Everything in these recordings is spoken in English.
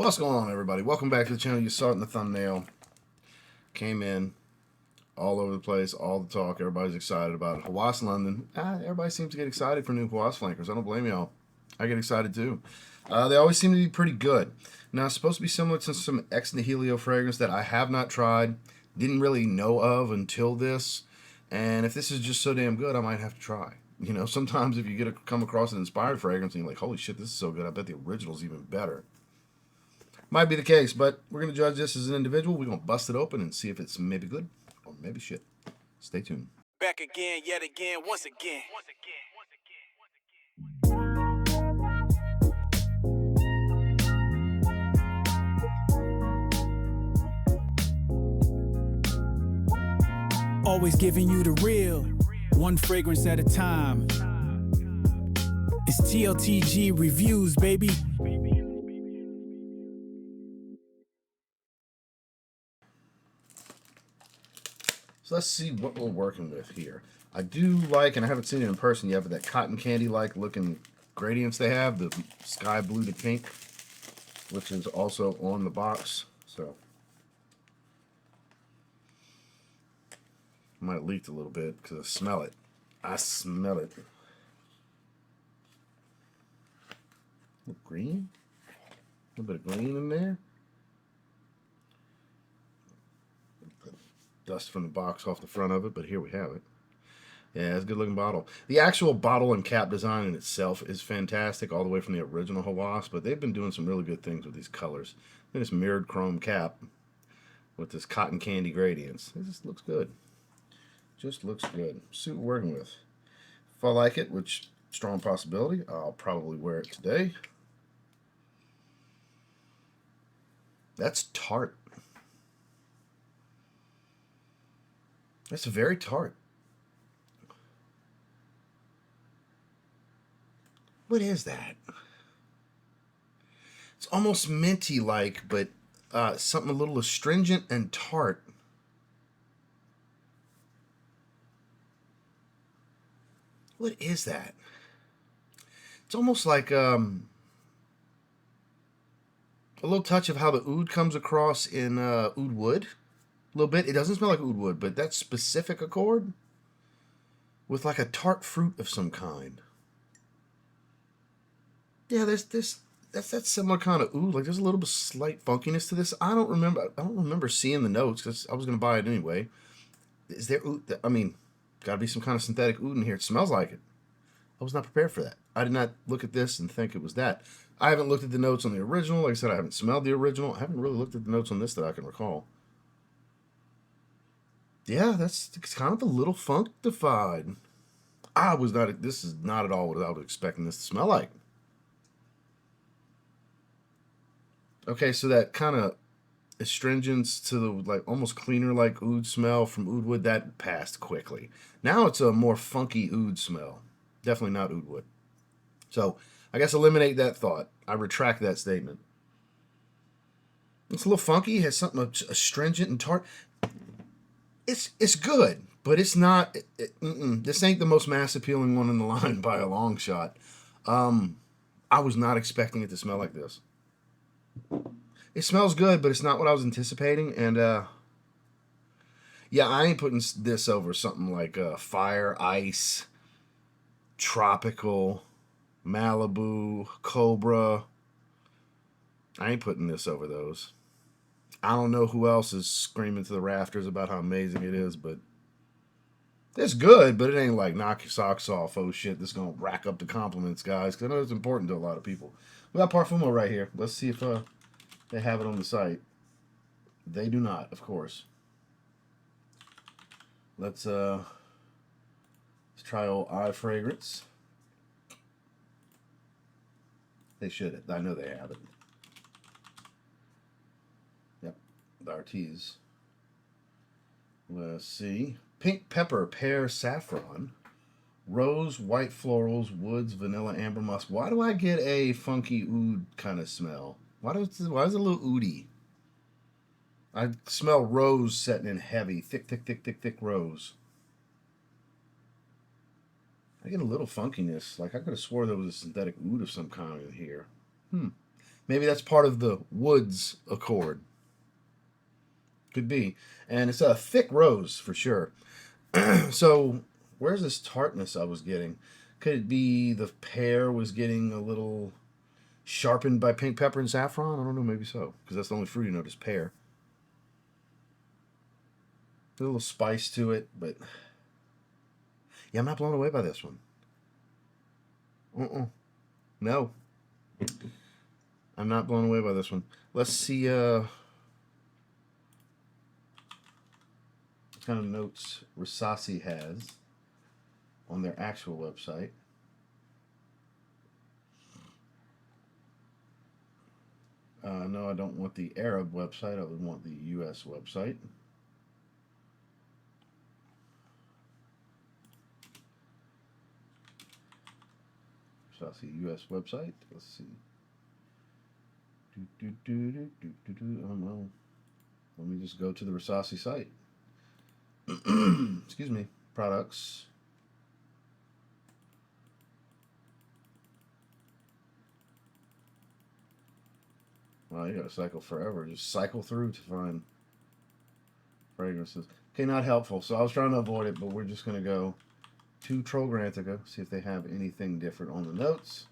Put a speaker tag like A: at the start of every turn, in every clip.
A: What's going on, everybody? Welcome back to the channel. You saw it in the thumbnail. Came in all over the place, all the talk. Everybody's excited about it. Hawas London. Everybody seems to get excited for new Hawas flankers. I don't blame y'all. I get excited too. They always seem to be pretty good. Now, it's supposed to be similar to some Ex Nihilio fragrance that I have not tried, didn't really know of until this. And if this is just so damn good, I might have to try. You know, sometimes if you come across an inspired fragrance and you're like, holy shit, this is so good, I bet the original's even better. Might be the case, but we're going to judge this as an individual. We're going to bust it open and see if it's maybe good or maybe shit. Stay tuned.
B: Back again, yet again, once again.
C: Always giving you the real, one fragrance at a time. It's TLTG Reviews, baby.
A: So let's see what we're working with here. I do like, and I haven't seen it in person yet, but that cotton candy-like looking gradients they have, the sky blue to pink, which is also on the box. So might have leaked a little bit because I smell it. I smell it. Green? A little bit of green in there. Dust from the box off the front of it, but here we have it. Yeah, it's a good looking bottle. The actual bottle and cap design in itself is fantastic, all the way from the original Hawas, but they've been doing some really good things with these colors. And this mirrored chrome cap with this cotton candy gradients. It just looks good. Just looks good. See what we're working with. If I like it, which strong possibility, I'll probably wear it today. That's tart. That's very tart. What is that? It's almost minty-like, but something a little astringent and tart. What is that? It's almost like a little touch of how the oud comes across in oud wood. A little bit. It doesn't smell like oud wood, but that specific accord with like a tart fruit of some kind. Yeah, that's that similar kind of oud. Like there's a little bit slight funkiness to this. I don't remember seeing the notes because I was gonna buy it anyway. Is there oud? I mean, got to be some kind of synthetic oud in here. It smells like it. I was not prepared for that. I did not look at this and think it was that. I haven't looked at the notes on the original. Like I said, I haven't smelled the original. I haven't really looked at the notes on this that I can recall. Yeah, it's kind of a little funkified. This is not at all what I was expecting this to smell like. Okay, so that kind of astringence to the, like, almost cleaner, like, oud smell from oud wood, that passed quickly. Now it's a more funky oud smell. Definitely not oud wood. So, I guess eliminate that thought. I retract that statement. It's a little funky, has something astringent and tart. It's good, but it's not. This ain't the most mass appealing one in the line by a long shot. I was not expecting it to smell like this. It smells good, but it's not what I was anticipating. And yeah, I ain't putting this over something like Fire, Ice, Tropical, Malibu, Cobra. I ain't putting this over those. I don't know who else is screaming to the rafters about how amazing it is, but it's good, but it ain't like knock your socks off. Oh shit, this is going to rack up the compliments, guys, because I know it's important to a lot of people. We got Parfumo right here. Let's see if they have it on the site. They do not, of course. Let's try old eye fragrance. They should. I know they have it. Yep, the Artis. Let's see. Pink pepper, pear, saffron, rose, white florals, woods, vanilla, amber musk. Why do I get a funky oud kind of smell? Why is it a little oudy? I smell rose setting in heavy, thick rose. I get a little funkiness. Like I could have swore there was a synthetic oud of some kind in here. Maybe that's part of the woods accord. Could be. And it's a thick rose for sure. So, where's this tartness I was getting? Could it be the pear was getting a little sharpened by pink pepper and saffron? I don't know, maybe so. Because that's the only fruity note is pear. A little spice to it, but yeah, I'm not blown away by this one. No. I'm not blown away by this one. Let's see what kind of notes Rasasi has on their actual website. No, I don't want the Arab website. I would want the U.S. website. Rasasi U.S. website. Let's see. Oh no. Let me just go to the Rasasi site. Excuse me. Products. Well, you gotta cycle forever. Just cycle through to find fragrances. Okay, not helpful. So I was trying to avoid it, but we're just gonna go to Trograntica, see if they have anything different on the notes.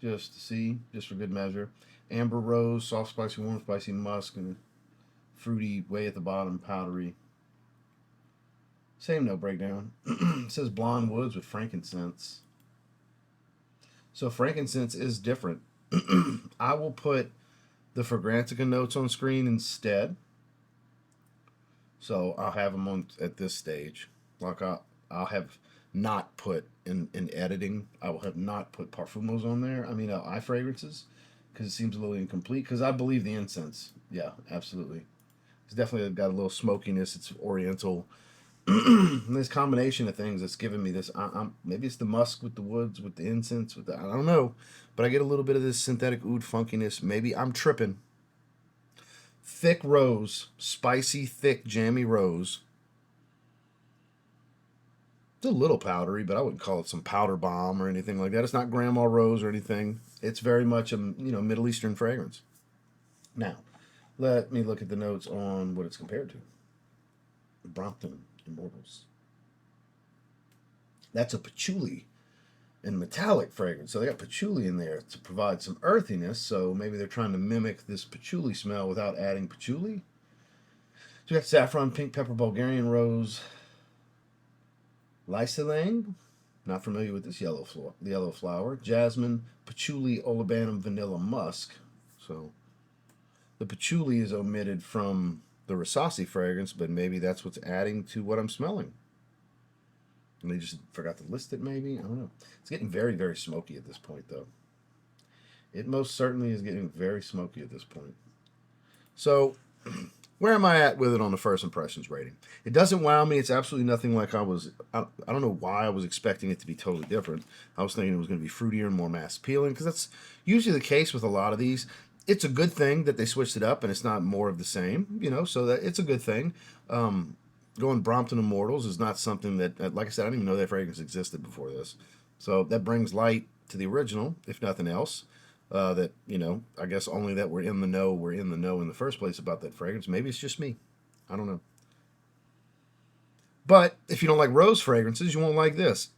A: Just to see, just for good measure. Amber rose, soft spicy, warm spicy musk, and fruity way at the bottom, powdery. Same note breakdown. It says blonde woods with frankincense. So frankincense is different. I will put the Fragrantica notes on screen instead. So I'll have them on at this stage. Like I'll have not put in editing. I will have not put parfumos on there. I mean eye fragrances, because it seems a little incomplete. Because I believe the incense. Yeah, absolutely. It's definitely got a little smokiness. It's oriental. And this combination of things that's giving me this. Maybe it's the musk with the woods, with the incense, with the, I don't know, but I get a little bit of this synthetic oud funkiness. Maybe I'm tripping. Thick rose, spicy, thick, jammy rose. It's a little powdery, but I wouldn't call it some powder bomb or anything like that. It's not grandma rose or anything. It's very much a Middle Eastern fragrance. Now, let me look at the notes on what it's compared to. Brompton Immortals. That's a patchouli and metallic fragrance. So they got patchouli in there to provide some earthiness. So maybe they're trying to mimic this patchouli smell without adding patchouli. So we got saffron, pink pepper, Bulgarian rose, lysolang. Not familiar with this yellow flower. Jasmine, patchouli, olibanum, vanilla, musk. So the patchouli is omitted from the Rasasi fragrance, but maybe that's what's adding to what I'm smelling. And they just forgot to list it, maybe? I don't know. It's getting very, very smoky at this point, though. It most certainly is getting very smoky at this point. So, where am I at with it on the first impressions rating? It doesn't wow me. It's absolutely nothing like I don't know why I was expecting it to be totally different. I was thinking it was going to be fruitier and more mass appealing, because that's usually the case with a lot of these. It's a good thing that they switched it up and it's not more of the same, so that it's a good thing. Going Brompton Immortals is not something that, like I said, I didn't even know that fragrance existed before this. So that brings light to the original, if nothing else. I guess only that we're in the know in the first place about that fragrance. Maybe it's just me. I don't know. But if you don't like rose fragrances, you won't like this.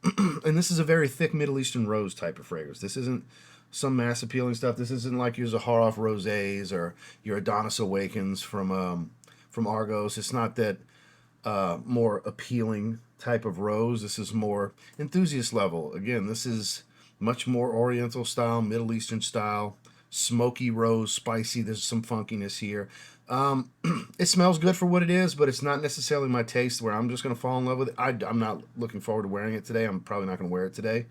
A: And this is a very thick Middle Eastern rose type of fragrance. This isn't some mass appealing stuff. This isn't like your Zaharoff Rosés or your Adonis Awakens from Argos. It's not that more appealing type of rose. This is more enthusiast level. Again, this is much more Oriental style, Middle Eastern style, smoky rose, spicy. There's some funkiness here. It smells good for what it is, but it's not necessarily my taste where I'm just going to fall in love with it. I'm not looking forward to wearing it today. I'm probably not going to wear it today.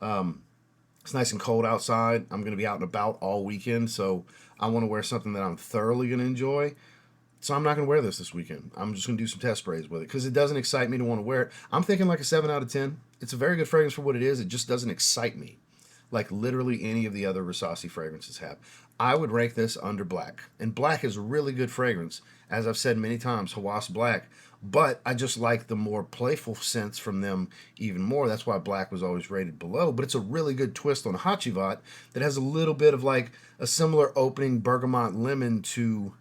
A: It's nice and cold outside. I'm going to be out and about all weekend, so I want to wear something that I'm thoroughly going to enjoy. So I'm not going to wear this weekend. I'm just going to do some test sprays with it because it doesn't excite me to want to wear it. I'm thinking like a 7 out of 10. It's a very good fragrance for what it is. It just doesn't excite me. like literally any of the other Rasasi fragrances have. I would rank this under black. And black is a really good fragrance. As I've said many times, Hawas black. But I just like the more playful scents from them even more. That's why black was always rated below. But it's a really good twist on Hachivat that has a little bit of like a similar opening bergamot lemon to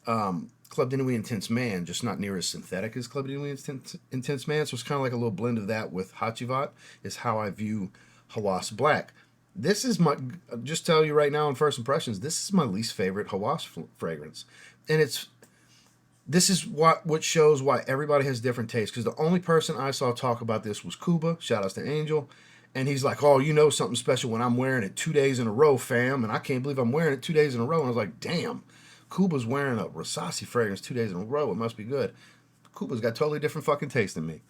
A: Club de Nuit Intense Man, just not near as synthetic as Club de Nuit Intense Man. So it's kind of like a little blend of that with Hachivat is how I view Hawas Black. This is my, just tell you right now in first impressions, this is my least favorite Hawas fragrance. And this is what shows why everybody has different tastes. Because the only person I saw talk about this was Kuba. Shout outs to Angel. And he's like, oh, you know something special when I'm wearing it 2 days in a row, fam. And I can't believe I'm wearing it 2 days in a row. And I was like, damn, Kuba's wearing a Rasasi fragrance 2 days in a row. It must be good. Kuba's got totally different fucking taste than me.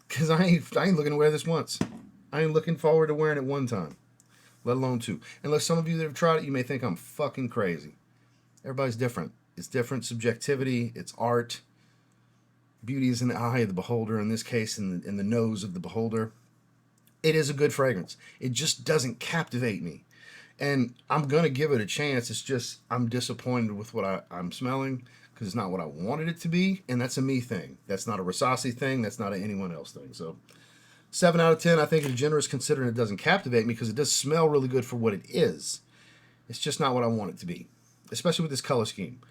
A: Because I ain't looking to wear this once. I ain't looking forward to wearing it one time. Let alone two. Unless some of you that have tried it, you may think I'm fucking crazy. Everybody's different. It's different subjectivity. It's art. Beauty is in the eye of the beholder. In this case, in the nose of the beholder. It is a good fragrance. It just doesn't captivate me. And I'm going to give it a chance. It's just I'm disappointed with what I'm smelling because it's not what I wanted it to be. And that's a me thing. That's not a Rasasi thing. That's not an anyone else thing. So 7 out of 10, I think is generous considering it doesn't captivate me because it does smell really good for what it is. It's just not what I want it to be, especially with this color scheme.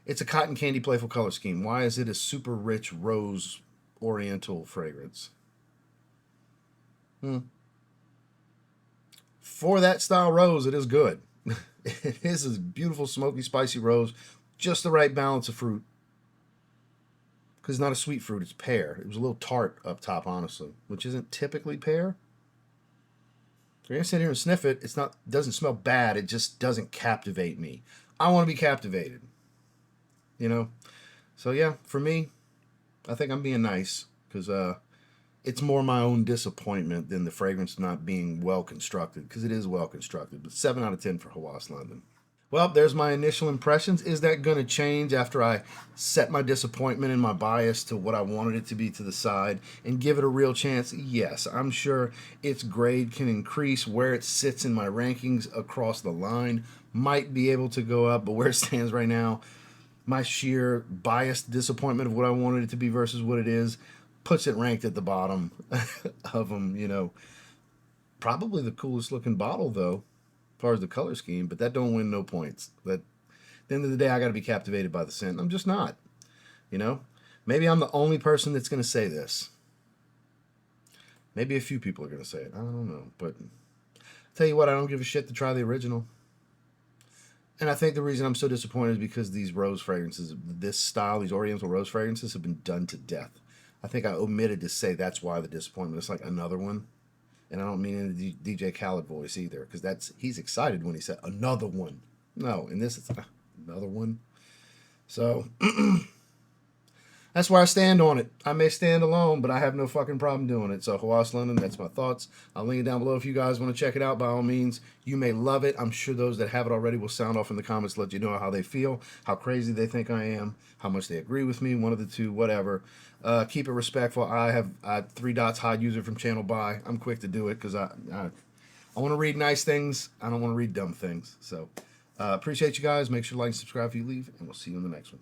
A: It's a cotton candy playful color scheme. Why is it a super rich rose oriental fragrance? For that style rose, it is good. It is a beautiful, smoky, spicy rose. Just the right balance of fruit. Because it's not a sweet fruit, it's pear. It was a little tart up top, honestly, which isn't typically pear. If you're going to sit here and sniff it, doesn't smell bad. It just doesn't captivate me. I want to be captivated. You know? So, yeah, for me, I think I'm being nice. Because it's more my own disappointment than the fragrance not being well constructed. Because it is well constructed. But 7 out of 10 for Hawas London. Well, there's my initial impressions. Is that going to change after I set my disappointment and my bias to what I wanted it to be to the side and give it a real chance? Yes, I'm sure its grade can increase. Where it sits in my rankings across the line might be able to go up, but where it stands right now, my sheer biased disappointment of what I wanted it to be versus what it is puts it ranked at the bottom of them, you know. Probably the coolest looking bottle, though, as far as the color scheme, but that don't win no points. At the end of the day, I got to be captivated by the scent. I'm just not, you know. Maybe I'm the only person that's going to say this. Maybe a few people are going to say it. I don't know, but I'll tell you what, I don't give a shit to try the original. And I think the reason I'm so disappointed is because these rose fragrances, this style, these oriental rose fragrances have been done to death. I think I omitted to say that's why the disappointment. It's like another one. And I don't mean in the DJ Khaled voice either, because he's excited when he said another one. No, in this it's another one. So that's where I stand on it. I may stand alone, but I have no fucking problem doing it. So Hawas London, that's my thoughts. I'll link it down below if you guys want to check it out. By all means, you may love it. I'm sure those that have it already will sound off in the comments, let you know how they feel, how crazy they think I am, how much they agree with me, one of the two, whatever. Keep it respectful. I have 3 dots hide user from channel by. I'm quick to do it because I want to read nice things. I don't want to read dumb things. So appreciate you guys. Make sure to like and subscribe if you leave, and we'll see you in the next one.